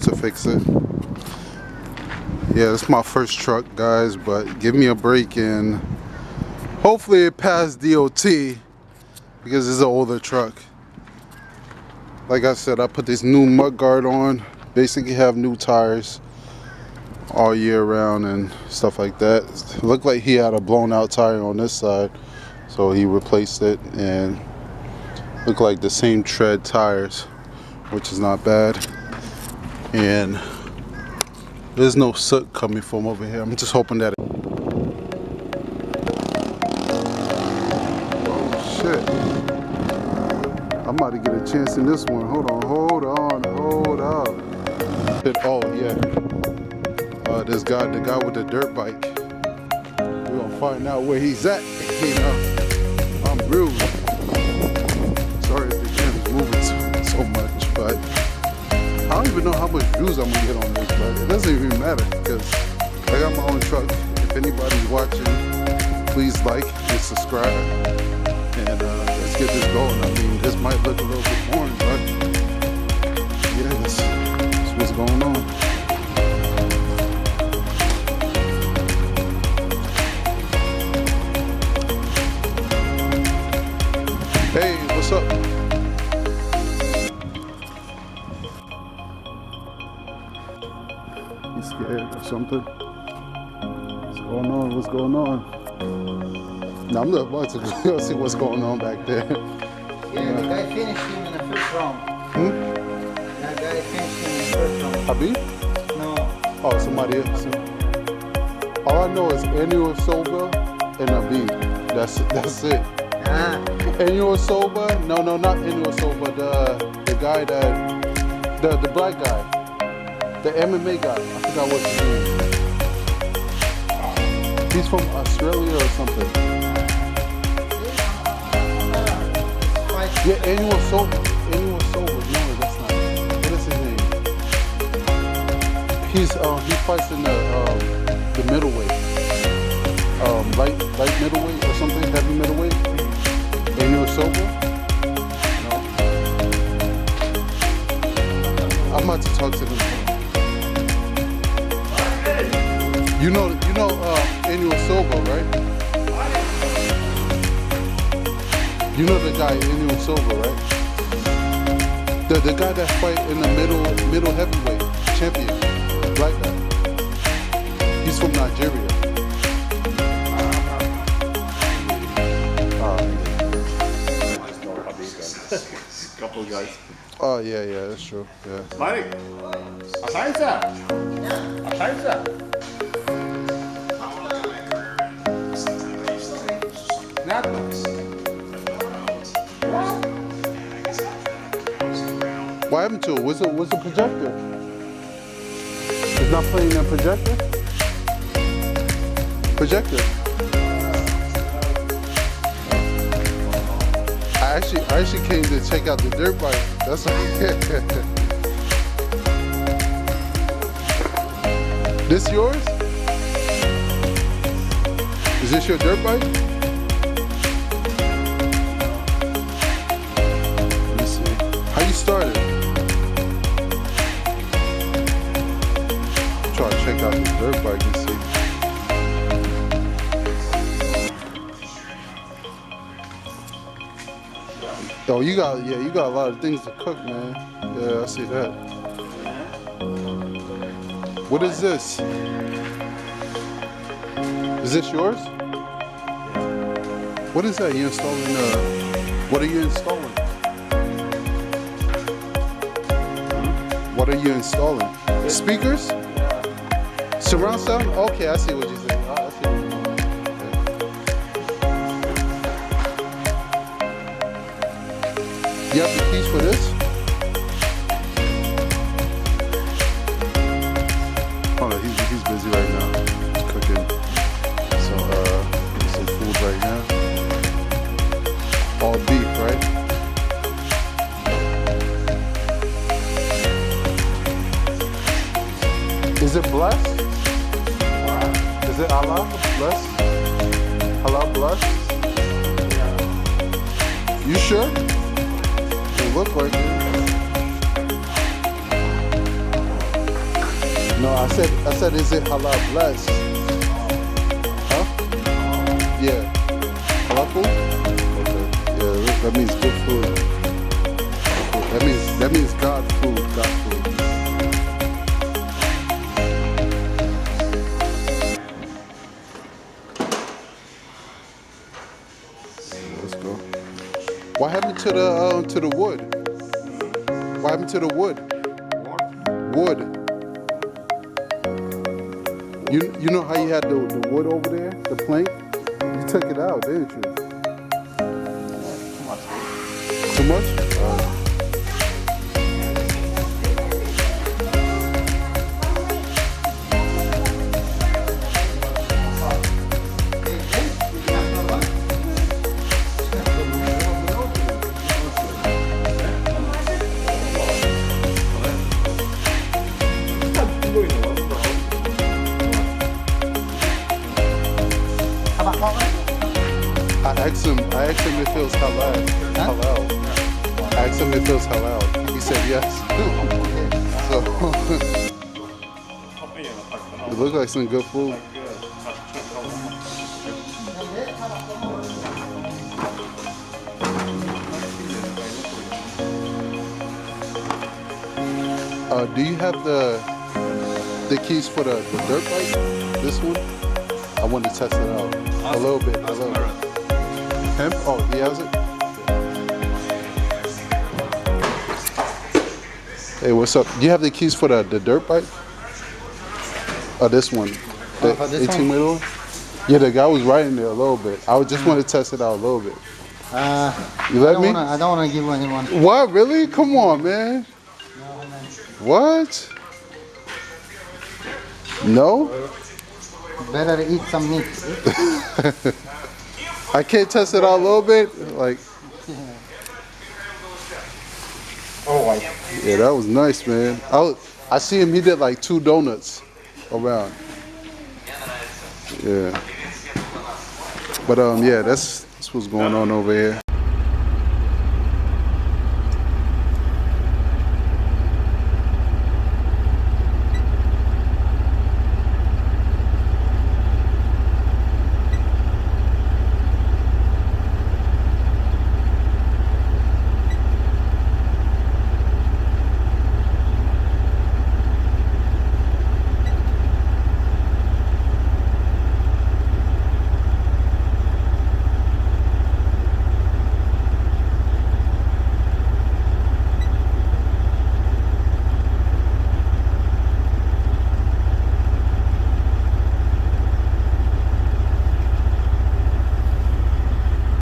to fix it. Yeah, this is my first truck, guys, but give me a break and hopefully it passed DOT because it's an older truck. Like I said, I put this new mud guard on. Basically have new tires all year round and stuff like that. It looked like he had a blown out tire on this side, so he replaced it, and looked like the same tread tires, which is not bad. And there's no soot coming from over here. I'm just hoping that oh shit, I'm about to get a chance in this one. Hold up. Oh yeah, this guy, the guy with the dirt bike, we're gonna find out where he's at. You know, I'm rude. Sorry if the camera's moving so much, but I don't even know how much views I'm gonna get on this, but it doesn't even matter because I got my own truck. If anybody's watching, please like and subscribe, and let's get this going. I mean, this might look a little bit boring, but yeah, this is what's going on. Hey, what's up? You scared or something? What's going on? What's going on? No, I'm not about to go see what's going on back there. Yeah, the guy finished him in the first round. That guy finished him in the first round. Habib? No. Oh, somebody else. All I know is Annual Silva and Habib. That's it. Ah. Annual Silva? No, not Annual Silva. The guy that the black guy, the MMA guy. I forgot what's his name. He's from Australia or something. Yeah, Annual Silva. Annual Silva. No, that's not. What is his name? He fights in the middleweight. Light middleweight or something, heavy middleweight. Annual Silva? No. I'm about to talk to them. You know Annual Silva, right? You know the guy Annual Silva, right? The guy that fight in the middle heavyweight champion, black guy. He's from Nigeria. Couple of guys. Oh yeah, that's true. Yeah. Mike, Asainsa. What happened to it? What's the projector? It's not playing that projector? Projector. I actually came to check out the dirt bike. That's This yours? Is this your dirt bike? Let me see. How you started? Try to check out this dirt bike and see. Oh, you got a lot of things to cook, man. Yeah, I see that. What is this? Is this yours? What is that? You installing? What are you installing? What are you installing? Speakers? Surround sound? Okay, I see what you're saying. I see what you're saying. You have the keys for this? Oh no, he's busy right now. He's cooking some food right now. All beef, right? Is it blessed? Is it Allah blessed? Allah blessed? You sure? It look like it. No, I said, is it halal blessed? Huh? Yeah. Halal food? Okay. Yeah, that means good food. That means God food. God food. Let's go. What happened to the wood? What happened to the wood? Wood. You know how you had the wood over there, the plank? You took it out, didn't you? Too much? I asked him if it feels halal. Halal. I asked him if it feels halal. He said yes. So it looks like some good food. Do you have the keys for the dirt bike? This one? I want to test it out a little bit. Him? Oh, he has it? Hey, what's up? Do you have the keys for the dirt bike? Oh, this one. The 18-wheeler one? Yeah, the guy was riding there a little bit. I just want to test it out a little bit. You let me? I don't want to give anyone. What? Really? Come on, man. What? No? Better eat some meat. I can't test it out a little bit? Like. Oh, yeah, that was nice, man. I see him, he did like 2 donuts around. Yeah. But yeah, that's what's going on over here.